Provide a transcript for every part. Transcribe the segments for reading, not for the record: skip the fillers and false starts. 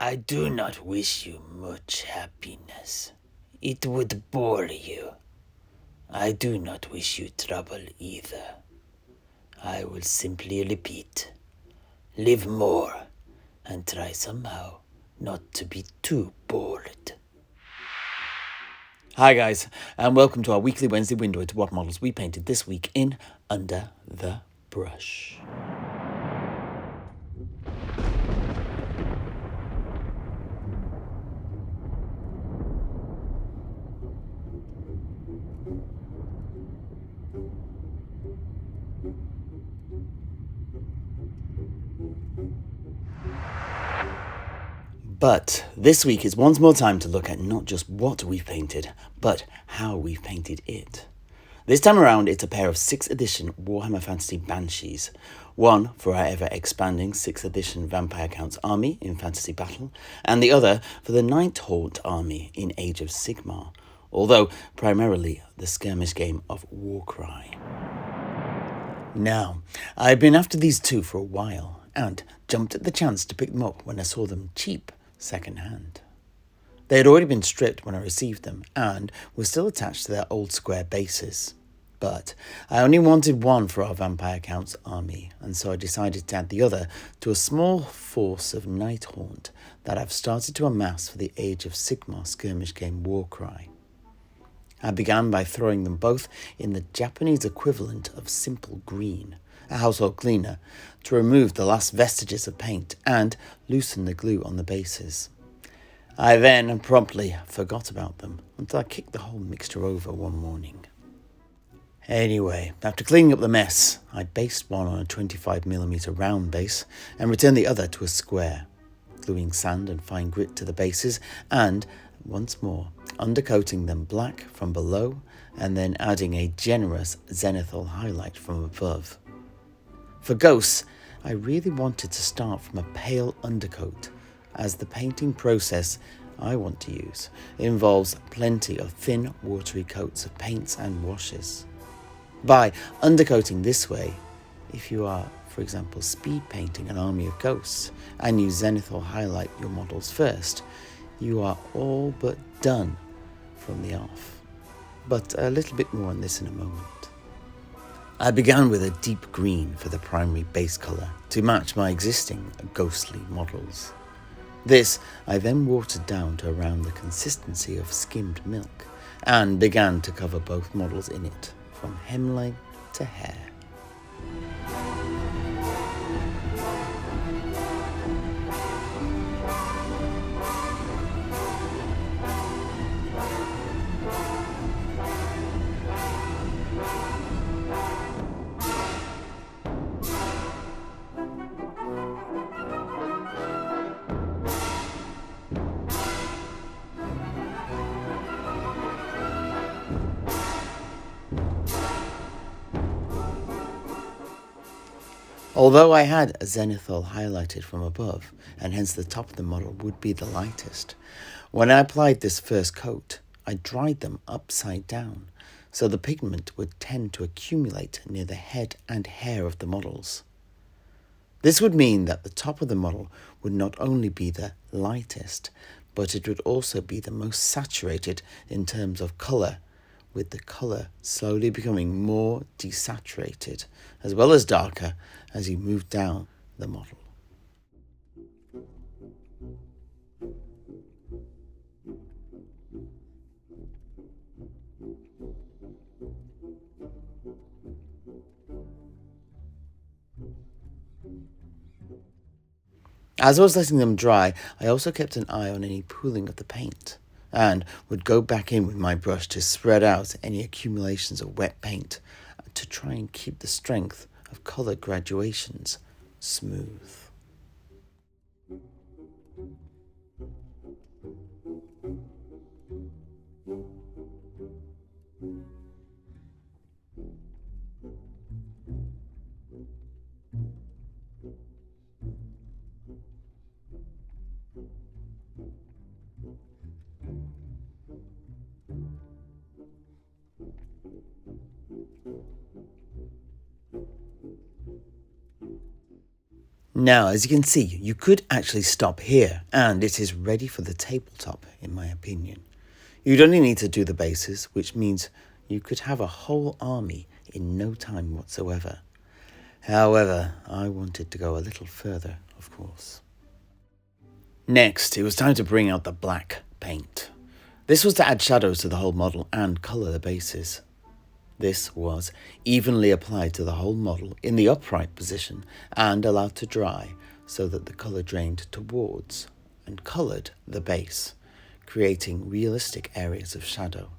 I do not wish you much happiness. It would bore you. I do not wish you trouble either. I will simply repeat. Live more, and try somehow not to be too bored. Hi guys, and welcome to our weekly Wednesday window into what models we painted this week in Under the Brush. But this week is once more time to look at not just what we've painted, but how we've painted it. This time around, it's a pair of 6th edition Warhammer Fantasy Banshees. One for our ever-expanding 6th edition Vampire Count's army in Fantasy Battle, and the other for the Night Haunt army in Age of Sigmar, although primarily the skirmish game of Warcry. Now, I've been after these two for a while, and jumped at the chance to pick them up when I saw them cheap second-hand. They had already been stripped when I received them, and were still attached to their old square bases. But I only wanted one for our Vampire Count's army, and so I decided to add the other to a small force of Night Haunt that I've started to amass for the Age of Sigmar skirmish game Warcry. I began by throwing them both in the Japanese equivalent of Simple Green, a household cleaner, to remove the last vestiges of paint and loosen the glue on the bases. I then promptly forgot about them until I kicked the whole mixture over one morning. Anyway, after cleaning up the mess, I based one on a 25mm round base and returned the other to a square, gluing sand and fine grit to the bases and, once more, undercoating them black from below and then adding a generous zenithal highlight from above. For ghosts, I really wanted to start from a pale undercoat, as the painting process I want to use involves plenty of thin, watery coats of paints and washes. By undercoating this way, if you are, for example, speed painting an army of ghosts and you zenithal highlight your models first, you are all but done from the off. But a little bit more on this in a moment. I began with a deep green for the primary base colour to match my existing ghostly models. This I then watered down to around the consistency of skimmed milk and began to cover both models in it from hemline to hair. Although I had zenithal highlighted from above, and hence the top of the model would be the lightest, when I applied this first coat, I dried them upside down, so the pigment would tend to accumulate near the head and hair of the models. This would mean that the top of the model would not only be the lightest, but it would also be the most saturated in terms of colour, with the colour slowly becoming more desaturated, as well as darker, as you move down the model. As I was letting them dry, I also kept an eye on any pooling of the paint, and would go back in with my brush to spread out any accumulations of wet paint to try and keep the strength of colour graduations smooth. Now, as you can see, you could actually stop here, and it is ready for the tabletop, in my opinion. You'd only need to do the bases, which means you could have a whole army in no time whatsoever. However, I wanted to go a little further, of course. Next, it was time to bring out the black paint. This was to add shadows to the whole model and colour the bases. This was evenly applied to the whole model in the upright position and allowed to dry so that the colour drained towards and coloured the base, creating realistic areas of shadow.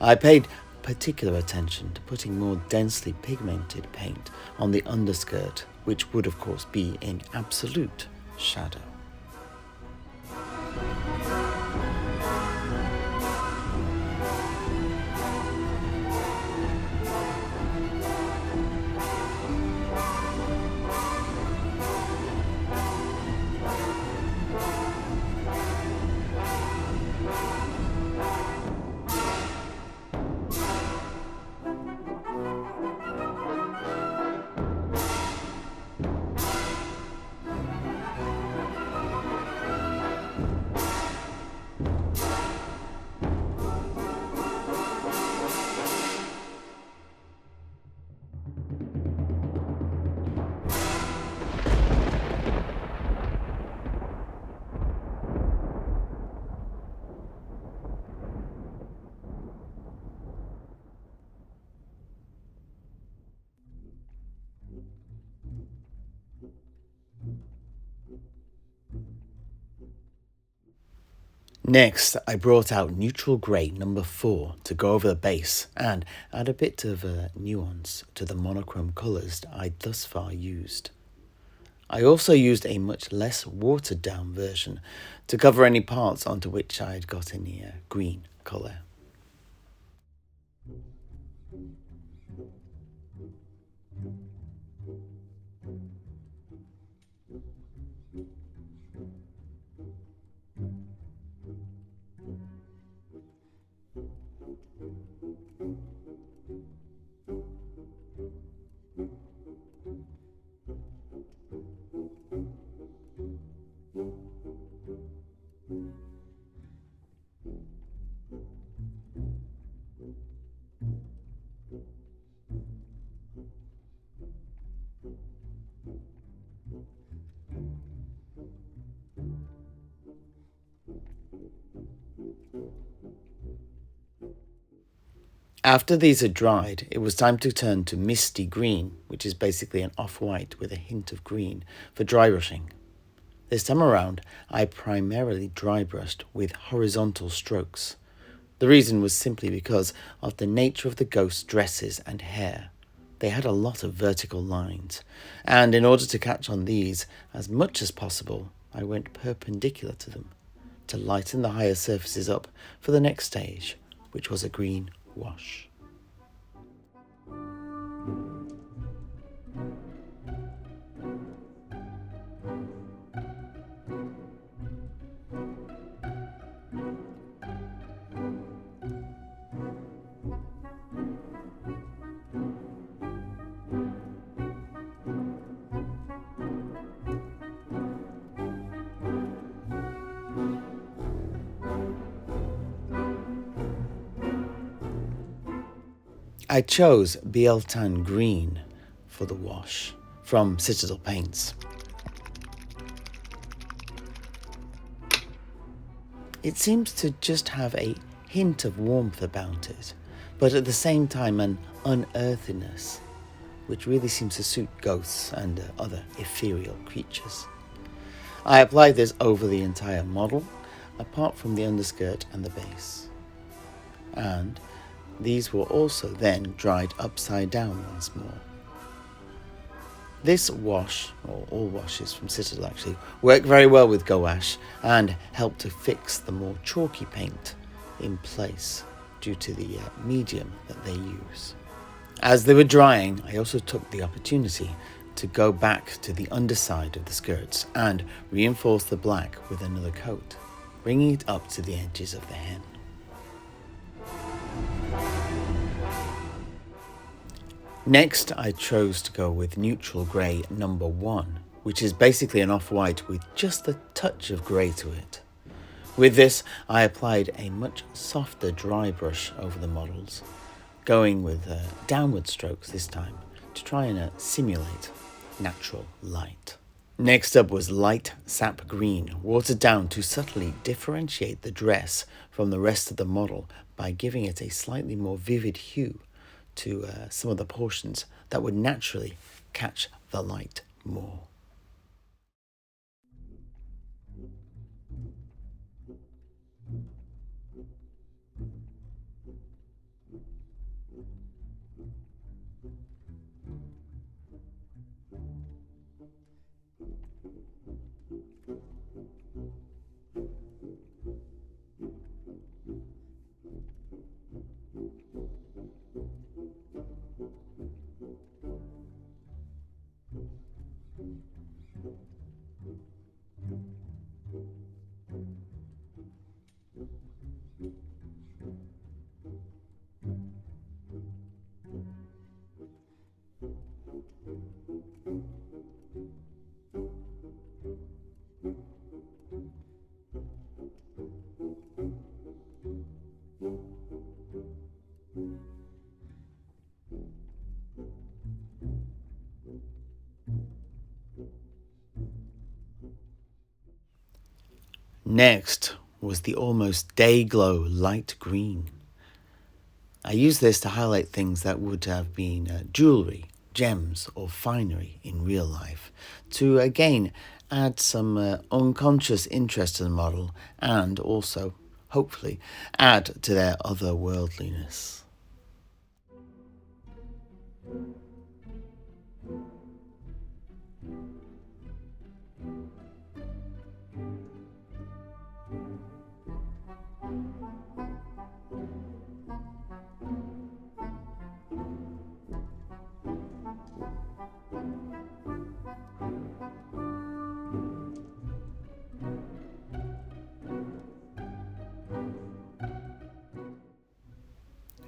I paid particular attention to putting more densely pigmented paint on the underskirt, which would of course be in absolute shadow. Next, I brought out neutral grey number 4 to go over the base and add a bit of nuance to the monochrome colours I'd thus far used. I also used a much less watered down version to cover any parts onto which I had got any green colour. After these had dried, it was time to turn to Misty Green, which is basically an off-white with a hint of green, for dry brushing. This time around, I primarily dry brushed with horizontal strokes. The reason was simply because of the nature of the ghost's dresses and hair. They had a lot of vertical lines, and in order to catch on these as much as possible, I went perpendicular to them to lighten the higher surfaces up for the next stage, which was a green wash. I chose Bieltan Green for the wash from Citadel Paints. It seems to just have a hint of warmth about it, but at the same time an unearthiness, which really seems to suit ghosts and other ethereal creatures. I applied this over the entire model, apart from the underskirt and the base. And these were also then dried upside down once more. This wash, or all washes from Citadel actually, work very well with gouache and help to fix the more chalky paint in place due to the medium that they use. As they were drying, I also took the opportunity to go back to the underside of the skirts and reinforce the black with another coat, bringing it up to the edges of the hem. Next, I chose to go with neutral grey No.1, which is basically an off-white with just a touch of grey to it. With this, I applied a much softer dry brush over the models, going with downward strokes this time to try and simulate natural light. Next up was light sap green, watered down to subtly differentiate the dress from the rest of the model by giving it a slightly more vivid hue to some of the portions that would naturally catch the light more. Next was the almost day-glow light green. I used this to highlight things that would have been jewellery, gems or finery in real life, to again add some unconscious interest to the model and also, hopefully, add to their otherworldliness.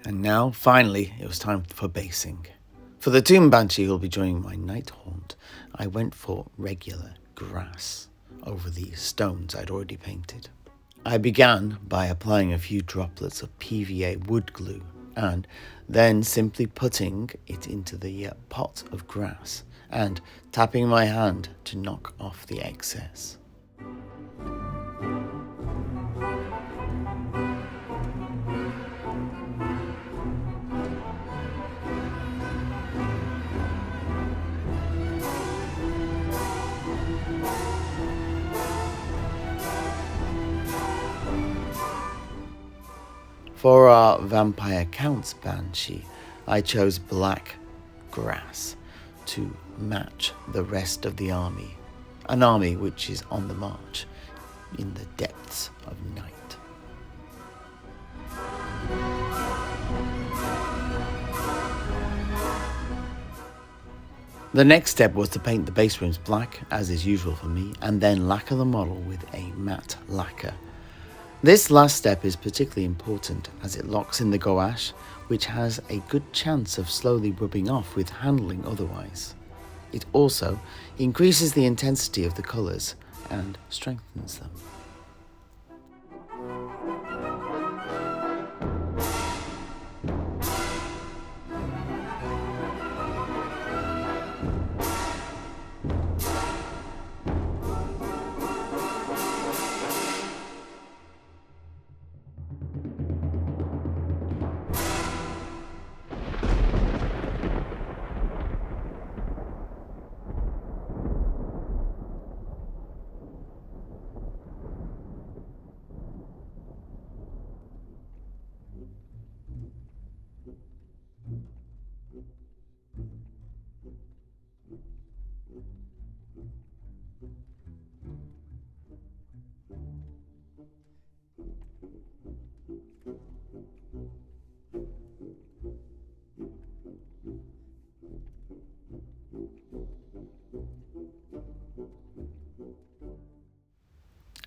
And now, finally, it was time for basing. For the Tomb Banshee who will be joining my night haunt, I went for regular grass over the stones I'd already painted. I began by applying a few droplets of PVA wood glue and then simply putting it into the pot of grass and tapping my hand to knock off the excess. For our Vampire Count's Banshee, I chose black grass to match the rest of the army, an army which is on the march in the depths of night. The next step was to paint the base rims black, as is usual for me, and then lacquer the model with a matte lacquer. This last step is particularly important as it locks in the gouache, which has a good chance of slowly rubbing off with handling otherwise. It also increases the intensity of the colours and strengthens them.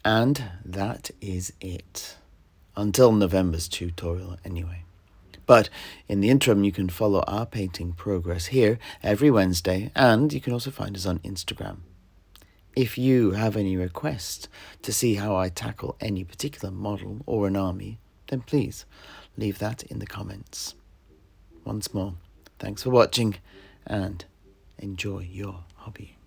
And that is it. Until November's tutorial anyway. But in the interim, you can follow our painting progress here every Wednesday, and you can also find us on Instagram. If you have any requests to see how I tackle any particular model or an army, then please leave that in the comments. Once more, thanks for watching and enjoy your hobby.